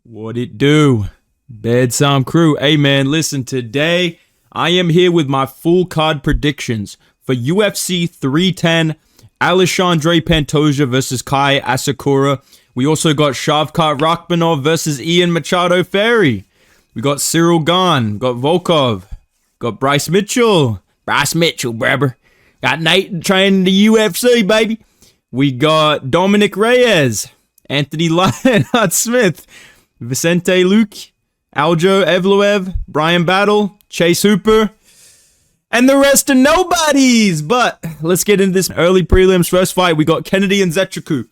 What it do? Bedtime crew. Hey man, listen, today I am here with my full card predictions for UFC 310, Alexandre Pantoja versus Kai Asakura. We also got Shavkat Rakhmonov versus Ian Machado Ferry. We got Cyril Gane, got Volkov, got Bryce Mitchell, brother. Got Nate training the UFC, baby. We got Dominic Reyes, Anthony Lionheart Smith, Vicente Luque, Aljo Evloev, Brian Battle, Chase Hooper, and the rest of nobodies. But let's get into this early prelims. First fight, we got Kennedy Nzechukwu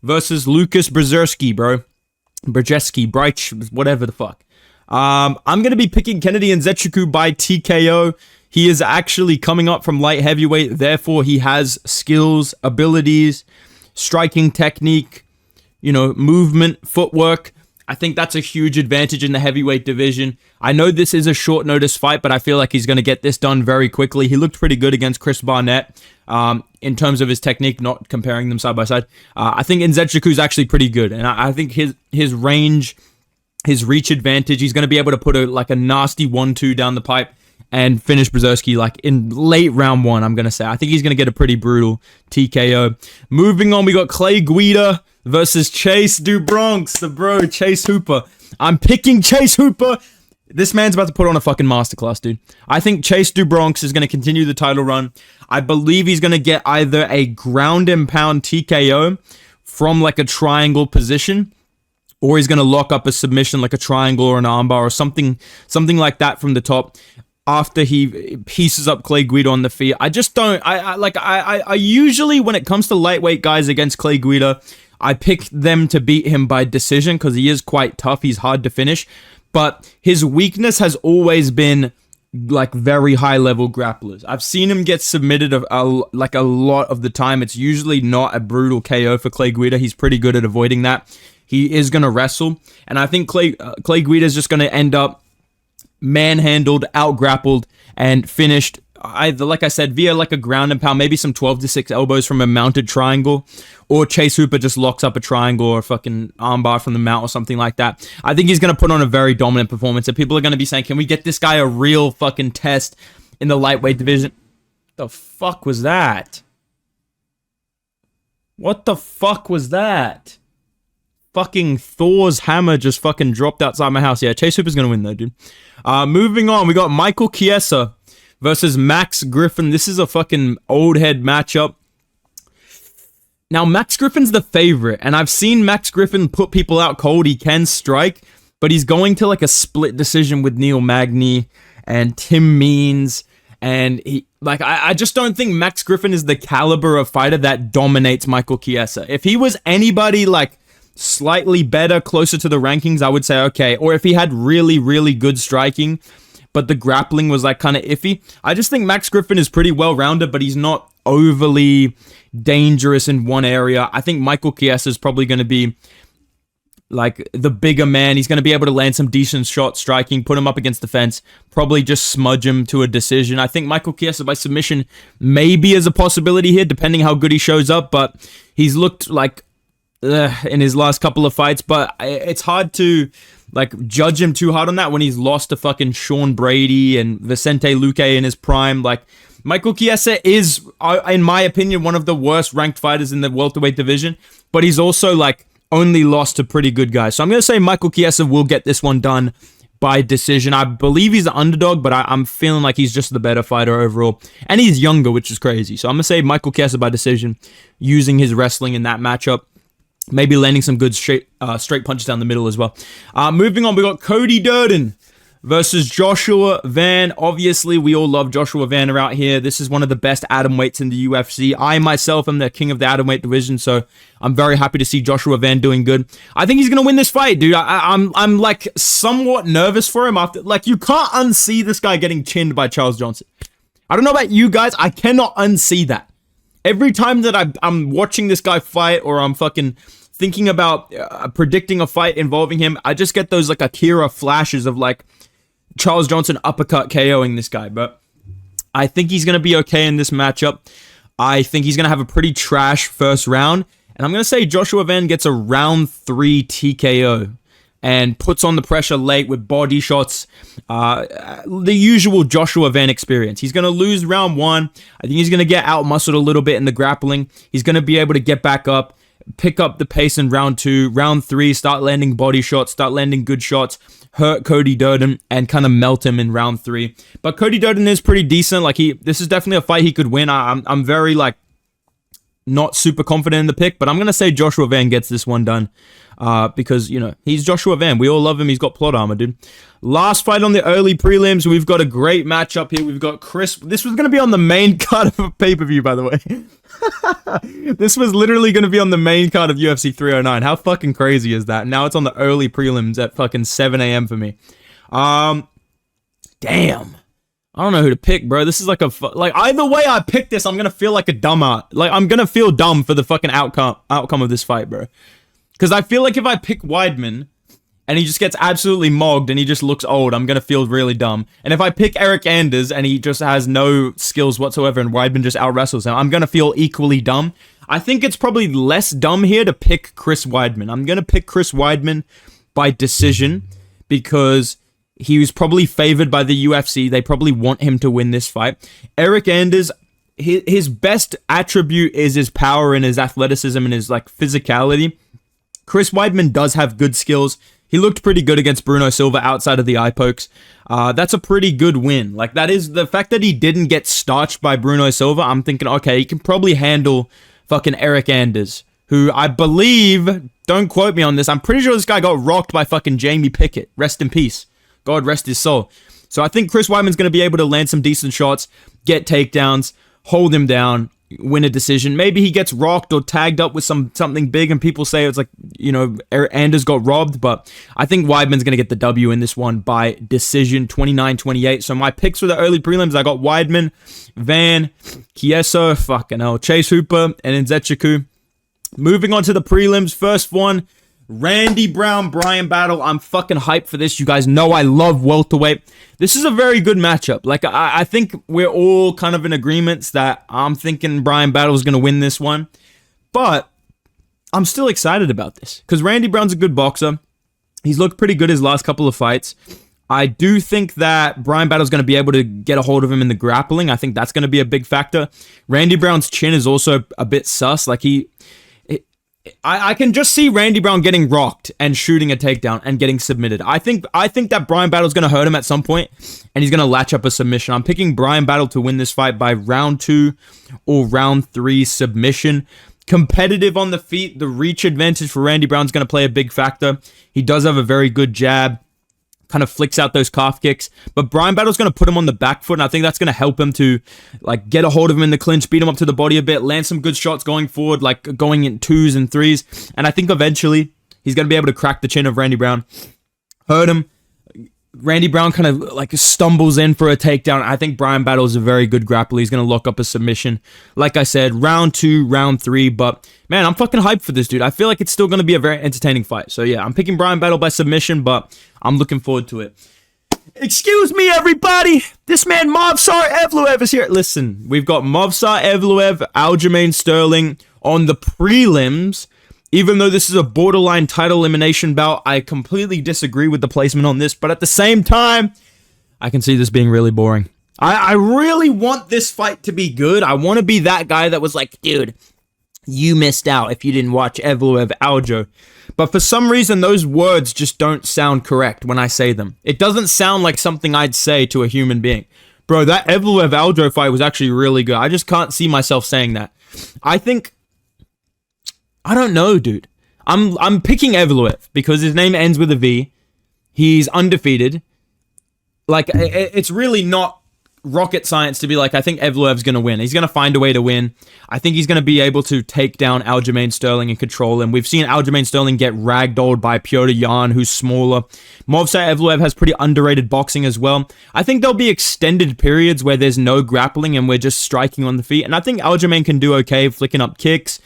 versus Lucas Brzeski, whatever the fuck. I'm going to be picking Kennedy Nzechukwu by TKO. He is actually coming up from light heavyweight, therefore he has skills, abilities, striking technique, movement, footwork. I think that's a huge advantage in the heavyweight division. I know this is a short notice fight, but I feel like he's going to get this done very quickly. He looked pretty good against Chris Barnett in terms of his technique, not comparing them side by side. I think Nzechukwu is actually pretty good, and I think his range, his reach advantage, he's going to be able to put a nasty 1-2 down the pipe and finish Brzeski in late round one, I'm going to say. I think he's going to get a pretty brutal TKO. Moving on, we got Clay Guida versus Chase DuBronx, the bro, Chase Hooper. I'm picking Chase Hooper. This man's about to put on a fucking masterclass, dude. I think Chase DuBronx is going to continue the title run. I believe he's going to get either a ground and pound TKO from a triangle position, or he's going to lock up a submission like a triangle or an armbar or something like that from the top after he pieces up Clay Guida on the feet. I just don't, I usually, when it comes to lightweight guys against Clay Guida, I pick them to beat him by decision because he is quite tough. He's hard to finish. But his weakness has always been very high level grapplers. I've seen him get submitted a lot of the time. It's usually not a brutal KO for Clay Guida. He's pretty good at avoiding that. He is going to wrestle. And I think Clay Guida is just going to end up manhandled, out-grappled, and finished either, like I said, via a ground and pound, maybe some 12-6 elbows from a mounted triangle, or Chase Hooper just locks up a triangle or a fucking armbar from the mount or something like that. I think he's going to put on a very dominant performance, and people are going to be saying, can we get this guy a real fucking test in the lightweight division? The fuck was that? What the fuck was that? Fucking Thor's hammer just fucking dropped outside my house. Yeah, Chase Hooper's going to win though, dude. Moving on, we got Michael Chiesa versus Max Griffin. This is a fucking old head matchup. Now, Max Griffin's the favorite, and I've seen Max Griffin put people out cold. He can strike, but he's going to a split decision with Neil Magny and Tim Means, and I just don't think Max Griffin is the caliber of fighter that dominates Michael Chiesa. If he was anybody slightly better, closer to the rankings, I would say okay. Or if he had really, really good striking, but the grappling was kind of iffy. I just think Max Griffin is pretty well-rounded, but he's not overly dangerous in one area. I think Michael Chiesa is probably going to be the bigger man. He's going to be able to land some decent shots striking, put him up against the fence, probably just smudge him to a decision. I think Michael Chiesa by submission maybe is a possibility here, depending how good he shows up, but he's looked in his last couple of fights, but it's hard to judge him too hard on that when he's lost to fucking Sean Brady and Vicente Luque in his prime. Michael Chiesa is, in my opinion, one of the worst ranked fighters in the welterweight division, but he's also only lost to pretty good guys. So I'm going to say Michael Chiesa will get this one done by decision. I believe he's the underdog, but I'm feeling like he's just the better fighter overall. And he's younger, which is crazy. So I'm going to say Michael Chiesa by decision, using his wrestling in that matchup. Maybe landing some good straight punches down the middle as well. Moving on, we got Cody Durden versus Joshua Van. Obviously, we all love Joshua Van out here. This is one of the best atomweights in the UFC. I myself am the king of the atomweight division, so I'm very happy to see Joshua Van doing good. I think he's gonna win this fight, dude. I'm somewhat nervous for him after. You can't unsee this guy getting chinned by Charles Johnson. I don't know about you guys. I cannot unsee that. Every time that I'm watching this guy fight, or I'm fucking thinking about predicting a fight involving him, I just get those Akira flashes of Charles Johnson uppercut KOing this guy. But I think he's going to be okay in this matchup. I think he's going to have a pretty trash first round. And I'm going to say Joshua Van gets a round 3 TKO. and puts on the pressure late with body shots. The usual Joshua Van experience. He's going to lose round 1. I think he's going to get out-muscled a little bit in the grappling. He's going to be able to get back up, pick up the pace in round 2, round 3, start landing body shots, start landing good shots, hurt Cody Durden, and kind of melt him in round 3. But Cody Durden is pretty decent. Like, this is definitely a fight he could win. I'm very, like, not super confident in the pick, but I'm going to say Joshua Van gets this one done. Because, you know, he's Joshua Van. We all love him. He's got plot armor, dude. Last fight on the early prelims. We've got a great matchup here. We've got Chris. This was going to be on the main card of a pay-per-view, by the way. This was literally going to be on the main card of UFC 309. How fucking crazy is that? Now it's on the early prelims at fucking 7 a.m. for me. Damn. I don't know who to pick, bro. This is like like either way I pick this, I'm going to feel like a dumbass. Like, I'm going to feel dumb for the fucking outcome of this fight, bro. Because I feel like if I pick Weidman and he just gets absolutely mogged and he just looks old, I'm going to feel really dumb. And if I pick Eric Anders and he just has no skills whatsoever and Weidman just out-wrestles him, I'm going to feel equally dumb. I think it's probably less dumb here to pick Chris Weidman. I'm going to pick Chris Weidman by decision because he was probably favored by the UFC. They probably want him to win this fight. Eric Anders, his best attribute is his power and his athleticism and his, like, physicality. Chris Weidman does have good skills. He looked pretty good against Bruno Silva outside of the eye pokes. That's a pretty good win. Like, that is the fact that he didn't get starched by Bruno Silva. I'm thinking, okay, he can probably handle fucking Eric Anders, who I believe, don't quote me on this, I'm pretty sure this guy got rocked by fucking Jamie Pickett. Rest in peace. God rest his soul. So I think Chris Weidman's going to be able to land some decent shots, get takedowns, hold him down, win a decision. Maybe he gets rocked or tagged up with something big and people say it's like, you know, Anders got robbed, but I think Weidman's going to get the W in this one by decision, 29-28. So my picks for the early prelims, I got Weidman, Van, Chiesa, fucking hell, Chase Hooper, and Nzechukwu. Moving on to the prelims, first one, Randy Brown, Bryan Battle. I'm fucking hyped for this. You guys know I love welterweight. This is a very good matchup. Like, I think we're all kind of in agreements that I'm thinking Bryan Battle is going to win this one. But I'm still excited about this because Randy Brown's a good boxer. He's looked pretty good his last couple of fights. I do think that Bryan Battle's going to be able to get a hold of him in the grappling. I think that's going to be a big factor. Randy Brown's chin is also a bit sus. Like, I can just see Randy Brown getting rocked and shooting a takedown and getting submitted. I think that Bryan Battle's going to hurt him at some point and he's going to latch up a submission. I'm picking Bryan Battle to win this fight by round 2 or round 3 submission. Competitive on the feet, the reach advantage for Randy Brown's going to play a big factor. He does have a very good jab. Kind of flicks out those calf kicks. But Bryan Battle's going to put him on the back foot, and I think that's going to help him to, like, get a hold of him in the clinch, beat him up to the body a bit, land some good shots going forward, like going in 2s and 3s. And I think eventually he's going to be able to crack the chin of Randy Brown, hurt him. Randy Brown kind of like stumbles in for a takedown. I think Bryan Battle is a very good grappler. He's going to lock up a submission. Like I said, round 2, round 3. But, man, I'm fucking hyped for this, dude. I feel like it's still going to be a very entertaining fight. So, yeah, I'm picking Bryan Battle by submission, but I'm looking forward to it. Excuse me, everybody. This man, Movsar Evloev, is here. Listen, we've got Movsar Evloev, Aljamain Sterling on the prelims. Even though this is a borderline title elimination bout, I completely disagree with the placement on this. But at the same time, I can see this being really boring. I really want this fight to be good. I want to be that guy that was like, dude, you missed out if you didn't watch Evloev Aljo. But for some reason, those words just don't sound correct when I say them. It doesn't sound like something I'd say to a human being. Bro, that Evloev Aljo fight was actually really good. I just can't see myself saying that. I don't know, dude. I'm picking Evloev because his name ends with a V. He's undefeated. Like, it's really not rocket science to be like, I think Evloev's going to win. He's going to find a way to win. I think he's going to be able to take down Aljamain Sterling and control him. We've seen Aljamain Sterling get ragdolled by Petr Yan, who's smaller. Movsar Evloev has pretty underrated boxing as well. I think there'll be extended periods where there's no grappling and we're just striking on the feet. And I think Aljamain can do okay, flicking up kicks.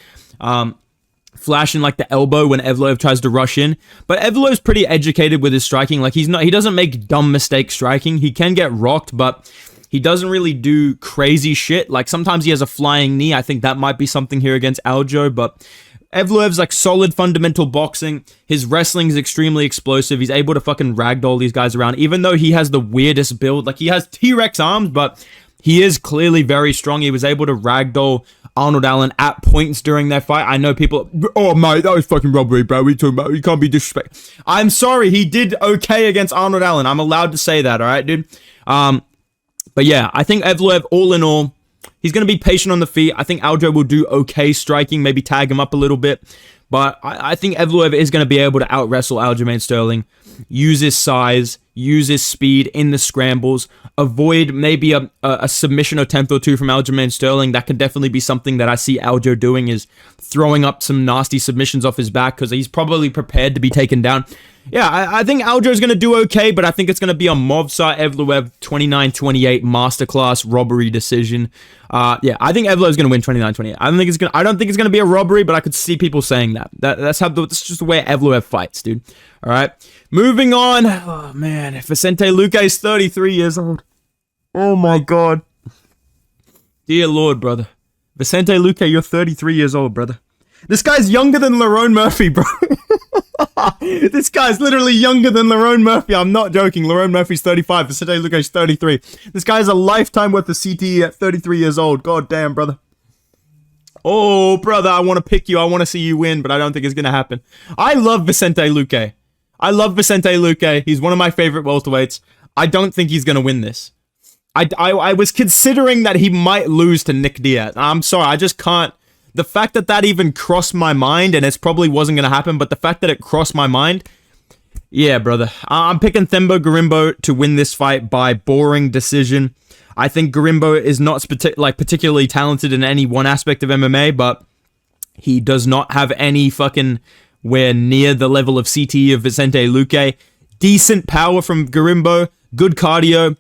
Flashing like the elbow when Evloev tries to rush in. But Evloev's pretty educated with his striking. Like, he doesn't make dumb mistakes striking. He can get rocked, but he doesn't really do crazy shit. Like, sometimes he has a flying knee. I think that might be something here against Aljo, but Evloev's like solid fundamental boxing. His wrestling is extremely explosive. He's able to fucking ragdoll these guys around, even though he has the weirdest build. Like, he has T-Rex arms, but he is clearly very strong. He was able to ragdoll Arnold Allen at points during their fight. I know people, oh mate, that was fucking robbery, bro. What are you talking about? You can't be disrespectful. I'm sorry, he did okay against Arnold Allen. I'm allowed to say that, all right, dude? But yeah, I think Evloev, all in all, he's going to be patient on the feet. I think Aljo will do okay striking, maybe tag him up a little bit. But I think Evloev is going to be able to out-wrestle Aljamain Sterling, use his size, use his speed in the scrambles, avoid maybe a submission attempt or two from Aljamain Sterling. That could definitely be something that I see Aljo doing, is throwing up some nasty submissions off his back, because he's probably prepared to be taken down. Yeah, I think Aljo's going to do okay, but I think it's going to be a Movsar Evloev 29-28 masterclass robbery decision. Yeah, I think Evloev's going to win 29-28. I don't think it's going to be a robbery, but I could see people saying that. That's just the way Evloev fights, dude. All right. Moving on. Oh man, Vicente Luque is 33 years old. Oh my god. Dear Lord, brother. Vicente Luque, you're 33 years old, brother. This guy's younger than Lerone Murphy, bro. This guy's literally younger than Lerone Murphy. I'm not joking. Lerone Murphy's 35. Vicente Luque's 33. This guy's a lifetime worth of CTE at 33 years old. God damn, brother. Oh, brother, I want to pick you. I want to see you win, but I don't think it's going to happen. I love Vicente Luque. I love Vicente Luque. He's one of my favorite welterweights. I don't think he's going to win this. I was considering that he might lose to Nick Diaz. I'm sorry, I just can't. The fact that even crossed my mind, and it probably wasn't going to happen, but the fact that it crossed my mind, yeah, brother. I'm picking Themba Gorimbo to win this fight by boring decision. I think Gorimbo is not particularly talented in any one aspect of MMA, but he does not have any fucking where near the level of CTE of Vicente Luque. Decent power from Gorimbo, good cardio,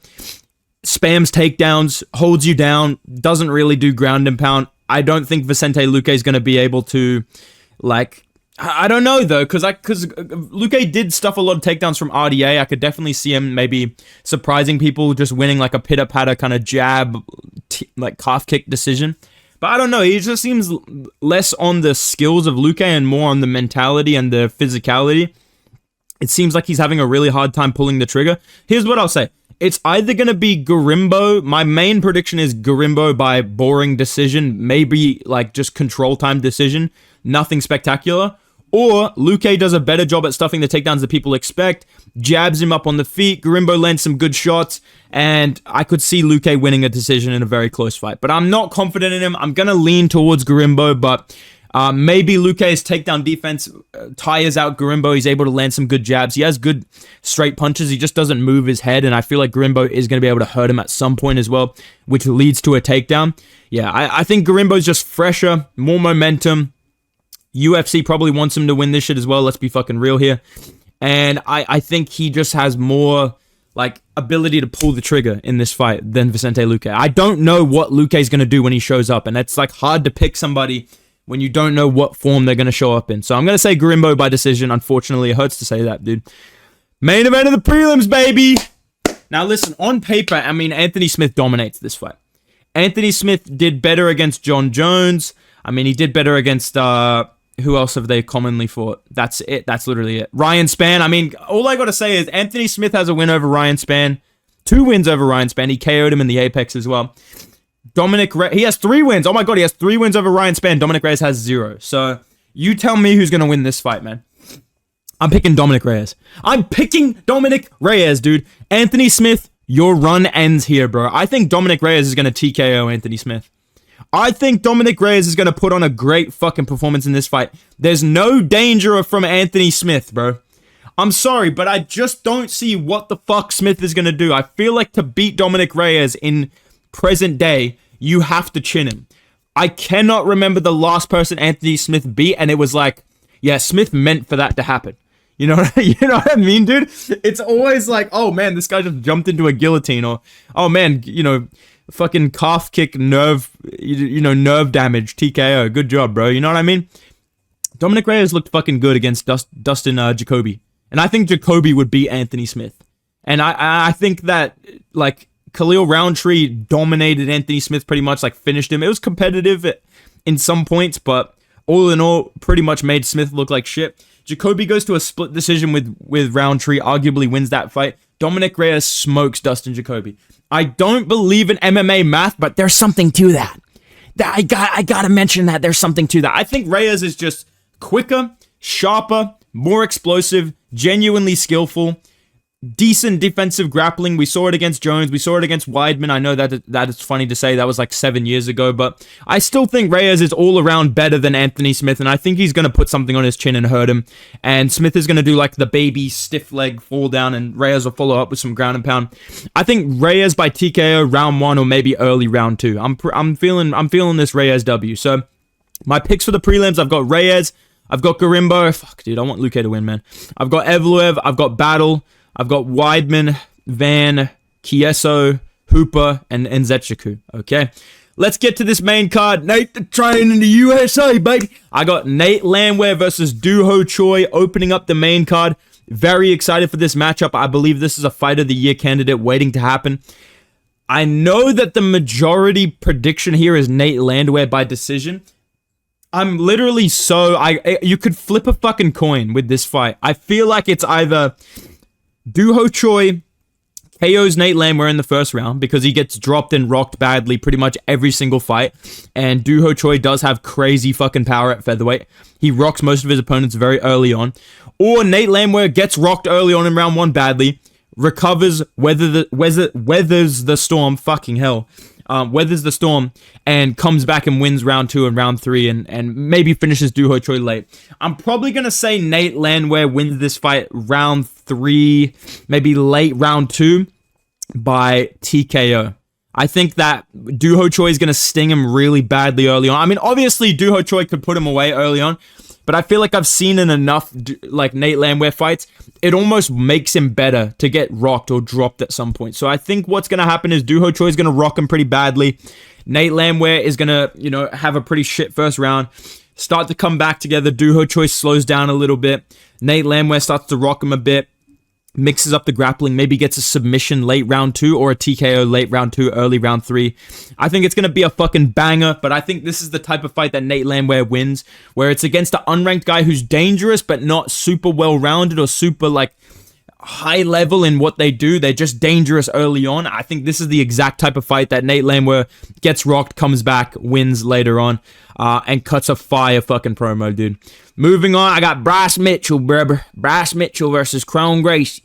spams takedowns, holds you down, doesn't really do ground and pound. I don't think Vicente Luque is going to be able to, like, I don't know though, because Luque did stuff a lot of takedowns from RDA. I could definitely see him maybe surprising people, just winning like a pitter-patter kind of jab, like calf kick decision. But I don't know, he just seems less on the skills of Luque and more on the mentality and the physicality. It seems like he's having a really hard time pulling the trigger. Here's what I'll say. It's either going to be Gorimbo. My main prediction is Gorimbo by boring decision, maybe like just control time decision, nothing spectacular. Or Luque does a better job at stuffing the takedowns that people expect, jabs him up on the feet, Gorimbo lands some good shots, and I could see Luque winning a decision in a very close fight. But I'm not confident in him. I'm going to lean towards Gorimbo, but maybe Luque's takedown defense tires out Gorimbo. He's able to land some good jabs. He has good straight punches. He just doesn't move his head, and I feel like Gorimbo is going to be able to hurt him at some point as well, which leads to a takedown. Yeah, I think Gorimbo's just fresher, more momentum. UFC probably wants him to win this shit as well. Let's be fucking real here. And I think he just has more like ability to pull the trigger in this fight than Vicente Luque. I don't know what Luque's going to do when he shows up, and it's like hard to pick somebody when you don't know what form they're going to show up in. So I'm going to say Gorimbo by decision. Unfortunately, it hurts to say that, dude. Main event of the prelims, baby! Now listen, on paper, I mean, Anthony Smith dominates this fight. Anthony Smith did better against John Jones. I mean, he did better against, who else have they commonly fought? That's it. That's literally it. Ryan Spann. I mean, all I got to say is Anthony Smith has a win over Ryan Spann. 2 wins over Ryan Spann. He KO'd him in the Apex as well. He has 3 wins. Oh my god, he has 3 wins over Ryan Spann. Dominic Reyes has 0. So, you tell me who's going to win this fight, man. I'm picking Dominic Reyes. I'm picking Dominic Reyes, dude. Anthony Smith, your run ends here, bro. I think Dominic Reyes is going to TKO Anthony Smith. I think Dominic Reyes is going to put on a great fucking performance in this fight. There's no danger from Anthony Smith, bro. I'm sorry, but I just don't see what the fuck Smith is going to do. I feel like to beat Dominic Reyes in present day, you have to chin him. I cannot remember the last person Anthony Smith beat, and it was like, yeah, Smith meant for that to happen. You know what I mean, dude? It's always like, oh man, this guy just jumped into a guillotine, or oh man, fucking calf kick nerve damage, TKO. Good job, bro. You know what I mean? Dominic Reyes looked fucking good against Dustin Jacoby, and I think Jacoby would beat Anthony Smith. And I think that like Khalil Roundtree dominated Anthony Smith pretty much, like finished him. It was competitive in some points, but all in all, pretty much made Smith look like shit. Jacoby goes to a split decision with Roundtree, arguably wins that fight. Dominic Reyes smokes Dustin Jacoby. I don't believe in MMA math, but there's something to that. I gotta mention that there's something to that. I think Reyes is just quicker, sharper, more explosive, genuinely skillful, decent defensive grappling. We saw it against Jones. We saw it against Weidman. I know that is funny to say. That was like 7 years ago, but I still think Reyes is all around better than Anthony Smith, and I think he's going to put something on his chin and hurt him, and Smith is going to do like the baby stiff leg fall down, and Reyes will follow up with some ground and pound. I think Reyes by TKO round 1 or maybe early round 2. I'm feeling this Reyes W. So my picks for the prelims, I've got Reyes, I've got Garimbo. Fuck, dude, I want Luque to win, man. I've got Evloev, I've got Battle, I've got Weidman, Van, Kieso, Hooper, and Nzechukwu. Okay, let's get to this main card. Nate the Train in the USA, baby. I got Nate Landwehr versus Doo Ho Choi opening up the main card. Very excited for this matchup. I believe this is a Fight of the Year candidate waiting to happen. I know that the majority prediction here is Nate Landwehr by decision. I'm literally you could flip a fucking coin with this fight. I feel like it's either Doo Ho Choi KOs Nate Landwehr in the first round because he gets dropped and rocked badly pretty much every single fight. And Doo Ho Choi does have crazy fucking power at featherweight. He rocks most of his opponents very early on. Or Nate Landwehr gets rocked early on in round 1 badly, recovers, weathers the storm, fucking hell. Weathers the storm and comes back and wins round 2 and round 3 and maybe finishes Doo Ho Choi late. I'm probably going to say Nate Landwehr wins this fight round 3, maybe late round 2 by TKO. I think that Doo Ho Choi is going to sting him really badly early on. I mean, obviously Doo Ho Choi could put him away early on, but I feel like I've seen in enough like Nate Landwehr fights, it almost makes him better to get rocked or dropped at some point. So I think what's going to happen is Doo Ho Choi is going to rock him pretty badly. Nate Landwehr is going to, have a pretty shit first round. Start to come back together. Doo Ho Choi slows down a little bit. Nate Landwehr starts to rock him a bit. Mixes up the grappling, maybe gets a submission late round 2 or a TKO late round 2, early round 3. I think it's going to be a fucking banger, but I think this is the type of fight that Nate Landwehr wins, where it's against an unranked guy who's dangerous but not super well-rounded or super, high level in what they do. They're just dangerous early on. I think this is the exact type of fight that Nate Landwehr gets rocked, comes back, wins later on, and cuts a fire fucking promo, dude. Moving on, I got Bryce Mitchell, brother. Bryce Mitchell versus Cron Gracie.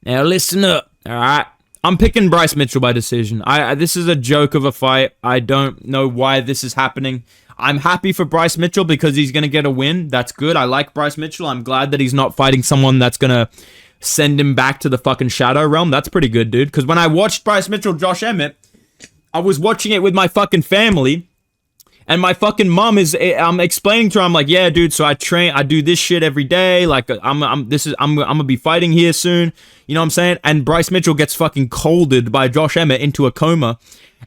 Now listen up, all right? I'm picking Bryce Mitchell by decision. This is a joke of a fight. I don't know why this is happening. I'm happy for Bryce Mitchell because he's going to get a win. That's good. I like Bryce Mitchell. I'm glad that he's not fighting someone that's going to send him back to the fucking shadow realm. That's pretty good, dude. Because when I watched Bryce Mitchell, Josh Emmett, I was watching it with my fucking family. And my fucking mom I'm explaining to her, I'm like, yeah, dude, so I do this shit every day. Like, I'm gonna be fighting here soon. You know what I'm saying? And Bryce Mitchell gets fucking colded by Josh Emmett into a coma.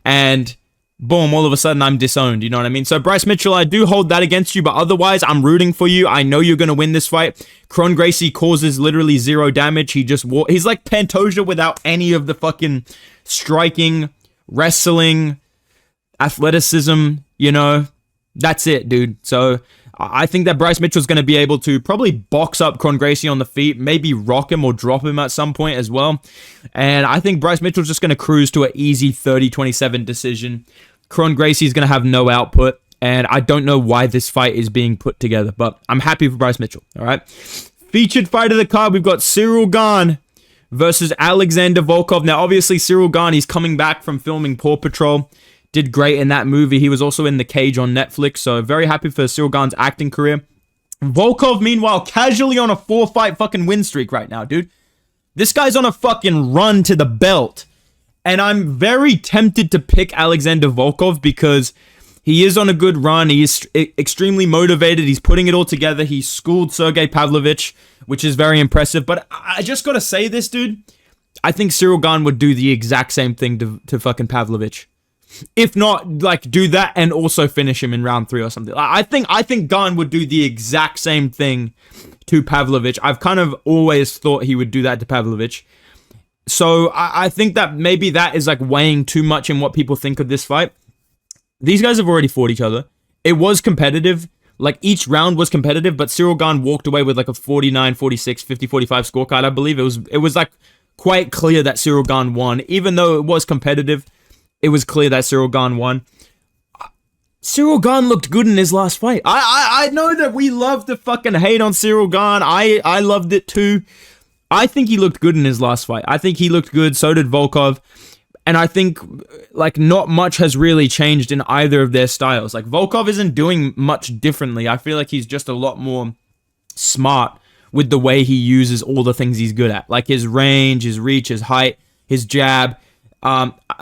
And boom, all of a sudden I'm disowned. You know what I mean? So Bryce Mitchell, I do hold that against you, but otherwise I'm rooting for you. I know you're gonna win this fight. Cron Gracie causes literally 0 damage. He's like Pantoja without any of the fucking striking, wrestling, athleticism, that's it, dude. So I think that Bryce Mitchell's going to be able to probably box up Cron Gracie on the feet, maybe rock him or drop him at some point as well. And I think Bryce Mitchell's just going to cruise to an easy 30-27 decision. Cron Gracie's going to have no output, and I don't know why this fight is being put together, but I'm happy for Bryce Mitchell, all right? Featured fight of the card, we've got Cyril Gane versus Alexander Volkov. Now, obviously, Cyril Gane, he's coming back from filming Paw Patrol. Did great in that movie. He was also in The Cage on Netflix, so very happy for Cyril Gane's acting career. Volkov, meanwhile, casually on a 4-fight fucking win streak right now, dude. This guy's on a fucking run to the belt. And I'm very tempted to pick Alexander Volkov because he is on a good run. He is extremely motivated. He's putting it all together. He schooled Sergey Pavlovich, which is very impressive. But I just gotta say this, dude. I think Cyril Gane would do the exact same thing to fucking Pavlovich. If not, do that and also finish him in round 3 or something. I think Gane would do the exact same thing to Pavlovich. I've kind of always thought he would do that to Pavlovich. So I think that maybe that is weighing too much in what people think of this fight. These guys have already fought each other. It was competitive, like each round was competitive, but Cyril Gane walked away with like a 49, 46, 50, 45 scorecard, I believe. It was like quite clear that Cyril Gane won. Even though it was competitive, it was clear that Cyril Gane won. Cyril Gane looked good in his last fight. I know that we love to fucking hate on Cyril Gane. I loved it too. I think he looked good in his last fight. I think he looked good. So did Volkov. And I think, like, not much has really changed in either of their styles. Like, Volkov isn't doing much differently. I feel like he's just a lot more smart with the way he uses all the things he's good at. Like, his range, his reach, his height, his jab.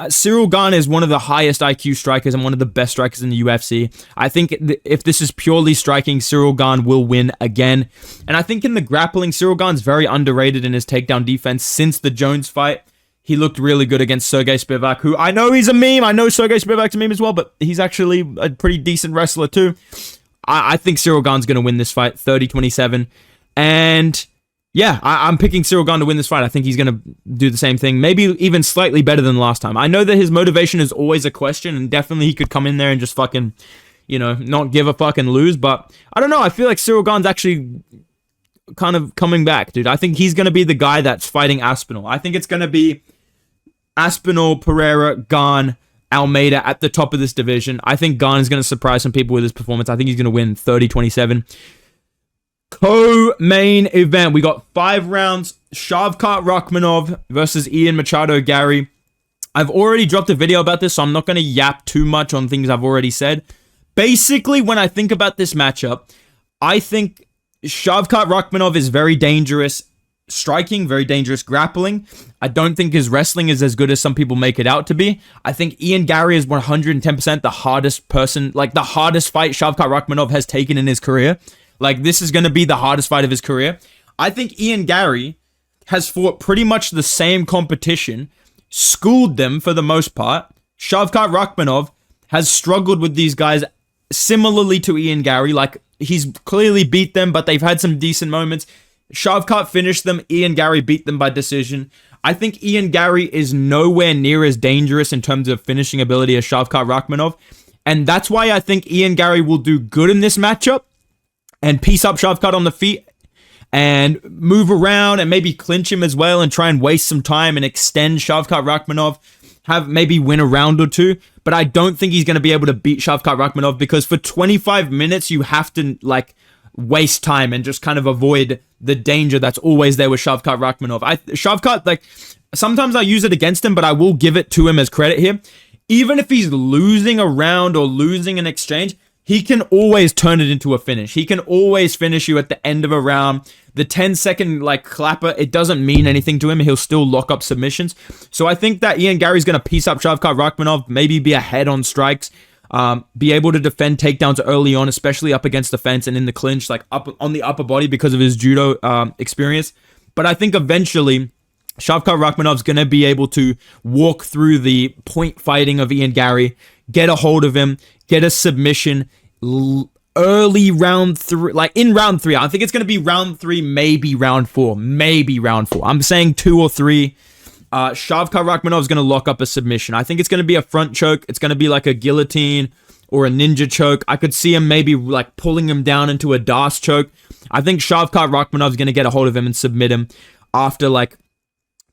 Cyril Gane is one of the highest IQ strikers and one of the best strikers in the UFC. I think if this is purely striking, Cyril Gane will win again. And I think in the grappling, Cyril Gane's very underrated in his takedown defense since the Jones fight. He looked really good against Sergey Spivak, who I know he's a meme. I know Sergey Spivak's a meme as well, but he's actually a pretty decent wrestler too. I think Cyril Gane's going to win this fight, 30-27. And yeah, I'm picking Cyril Gane to win this fight. I think he's going to do the same thing, maybe even slightly better than last time. I know that his motivation is always a question, and definitely he could come in there and just fucking, not give a fuck and lose. But I don't know. I feel like Cyril Gane's actually kind of coming back, dude. I think he's going to be the guy that's fighting Aspinall. I think it's going to be Aspinall, Pereira, Gane, Almeida at the top of this division. I think Gane is going to surprise some people with his performance. I think he's going to win 30-27. Co-main event. We got 5 rounds. Shavkat Rakhmonov versus Ian Machado Gary. I've already dropped a video about this, so I'm not going to yap too much on things I've already said. Basically, when I think about this matchup, I think Shavkat Rakhmonov is very dangerous striking, very dangerous grappling. I don't think his wrestling is as good as some people make it out to be. I think Ian Gary is 110% the hardest person, like the hardest fight Shavkat Rakhmonov has taken in his career. Like, this is going to be the hardest fight of his career. I think Ian Gary has fought pretty much the same competition, schooled them for the most part. Shavkat Rakhmonov has struggled with these guys similarly to Ian Gary. Like, he's clearly beat them, but they've had some decent moments. Shavkat finished them. Ian Gary beat them by decision. I think Ian Gary is nowhere near as dangerous in terms of finishing ability as Shavkat Rakhmonov. And that's why I think Ian Gary will do good in this matchup and piece up Shavkat on the feet and move around and maybe clinch him as well and try and waste some time and extend Shavkat Rakhmonov, have maybe win a round or two. But I don't think he's going to be able to beat Shavkat Rakhmonov because for 25 minutes, you have to, like, waste time and just kind of avoid the danger that's always there with Shavkat Rakhmonov. Shavkat, like, sometimes I use it against him, but I will give it to him as credit here. Even if he's losing a round or losing an exchange, he can always turn it into a finish. He can always finish you at the end of a round. The 10-second, like, clapper, it doesn't mean anything to him. He'll still lock up submissions. So I think that Ian Gary's going to piece up Shavkat Rakhmonov, maybe be ahead on strikes, be able to defend takedowns early on, especially up against the fence and in the clinch, like up on the upper body because of his judo experience. But I think eventually Shavkat Rakhmonov's going to be able to walk through the point fighting of Ian Gary, get a hold of him, get a submission early round 3, like in round 3. I think it's going to be round 3, maybe round 4, I'm saying 2 or 3. Shavkat Rakhmonov is going to lock up a submission. I think it's going to be a front choke. It's going to be like a guillotine or a ninja choke. I could see him maybe like pulling him down into a Das choke. I think Shavkat Rakhmonov is going to get a hold of him and submit him after like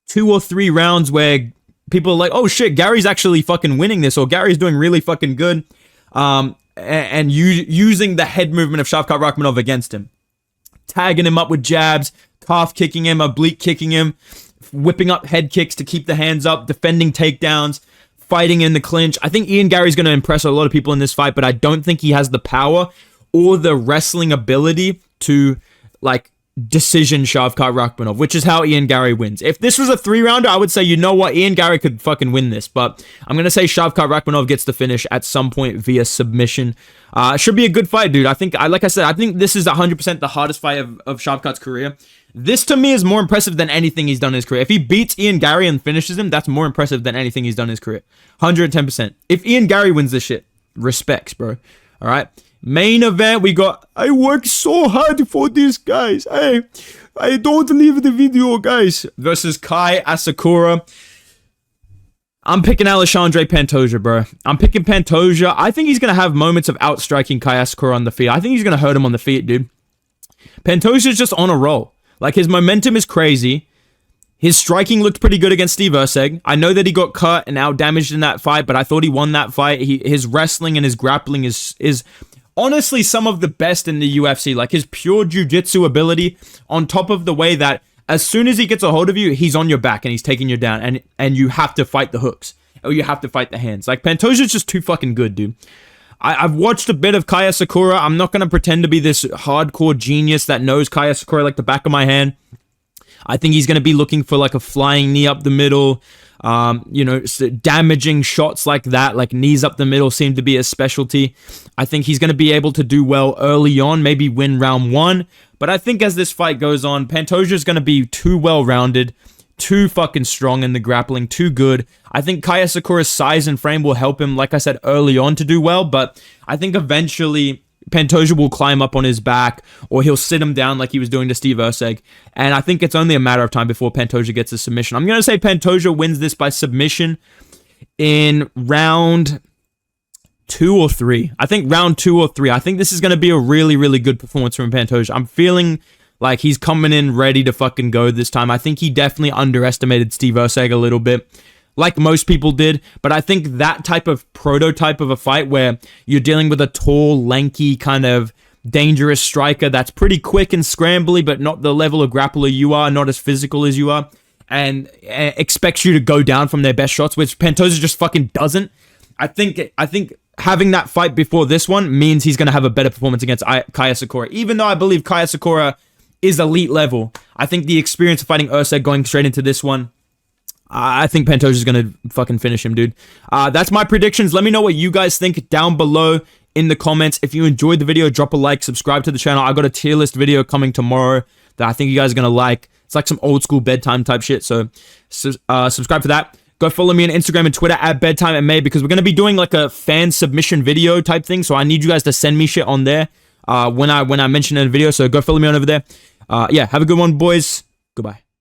2 or 3 rounds where people are like, oh shit, Gary's actually fucking winning this, or Gary's doing really fucking good. And using the head movement of Shavkat Rakhmonov against him. Tagging him up with jabs, calf kicking him, oblique kicking him, whipping up head kicks to keep the hands up, defending takedowns, fighting in the clinch. I think Ian Gary's going to impress a lot of people in this fight, but I don't think he has the power or the wrestling ability to, like, decision Shavkat Rakhmonov, which is how Ian Gary wins. If this was a 3-rounder, I would say, you know what, Ian Gary could fucking win this, but I'm going to say Shavkat Rakhmonov gets the finish at some point via submission. Should be a good fight, dude. I think this is 100% the hardest fight of Shavkat's career. This, to me, is more impressive than anything he's done in his career. If he beats Ian Gary and finishes him, that's more impressive than anything he's done in his career. 110%. If Ian Gary wins this shit, respects, bro. All right? Main event, we got, I work so hard for this, guys. I don't leave the video, guys. Versus Kai Asakura. I'm picking Alexandre Pantoja, bro. I'm picking Pantoja. I think he's going to have moments of outstriking Kaya Sakura on the feet. I think he's going to hurt him on the feet, dude. Pantoja's just on a roll. Like, his momentum is crazy. His striking looked pretty good against Steve Erceg. I know that he got cut and out damaged in that fight, but I thought he won that fight. His wrestling and his grappling is honestly some of the best in the UFC. Like, his pure jiu-jitsu ability, on top of the way that as soon as he gets a hold of you, he's on your back and he's taking you down, and you have to fight the hooks or you have to fight the hands. Like, Pantoja's just too fucking good, dude. I've watched a bit of Kaya Sakura. I'm not going to pretend to be this hardcore genius that knows Kaya Sakura like the back of my hand. I think he's going to be looking for like a flying knee up the middle, damaging shots like that, like knees up the middle seem to be a specialty. I think he's going to be able to do well early on, maybe win round 1. But I think as this fight goes on, Pantoja's going to be too well-rounded, too fucking strong in the grappling, too good. I think Kaya Sakura's size and frame will help him, like I said, early on to do well, but I think eventually Pantoja will climb up on his back, or he'll sit him down like he was doing to Steve Erceg, and I think it's only a matter of time before Pantoja gets a submission. I'm going to say Pantoja wins this by submission in round 2 or 3. I think round 2 or 3. I think this is going to be a really, really good performance from Pantoja. I'm feeling like he's coming in ready to fucking go this time. I think he definitely underestimated Steve Erceg a little bit, like most people did, but I think that type of prototype of a fight where you're dealing with a tall, lanky, kind of dangerous striker that's pretty quick and scrambly, but not the level of grappler you are, not as physical as you are, and expects you to go down from their best shots, which Pantoja just fucking doesn't. I think having that fight before this one means he's going to have a better performance against Kaya Sakura. Even though I believe Kaya Sakura is elite level, I think the experience of fighting Erceg going straight into this one, I think Pantoja's going to fucking finish him, dude. That's my predictions. Let me know what you guys think down below in the comments. If you enjoyed the video, drop a like, subscribe to the channel. I got a tier list video coming tomorrow that I think you guys are going to like. It's like some old school bedtime type shit, so subscribe for that. Go follow me on Instagram and Twitter at Bedtime and May, because we're going to be doing like a fan submission video type thing, so I need you guys to send me shit on there when I mention it in a video, so go follow me on over there. Yeah, have a good one, boys. Goodbye.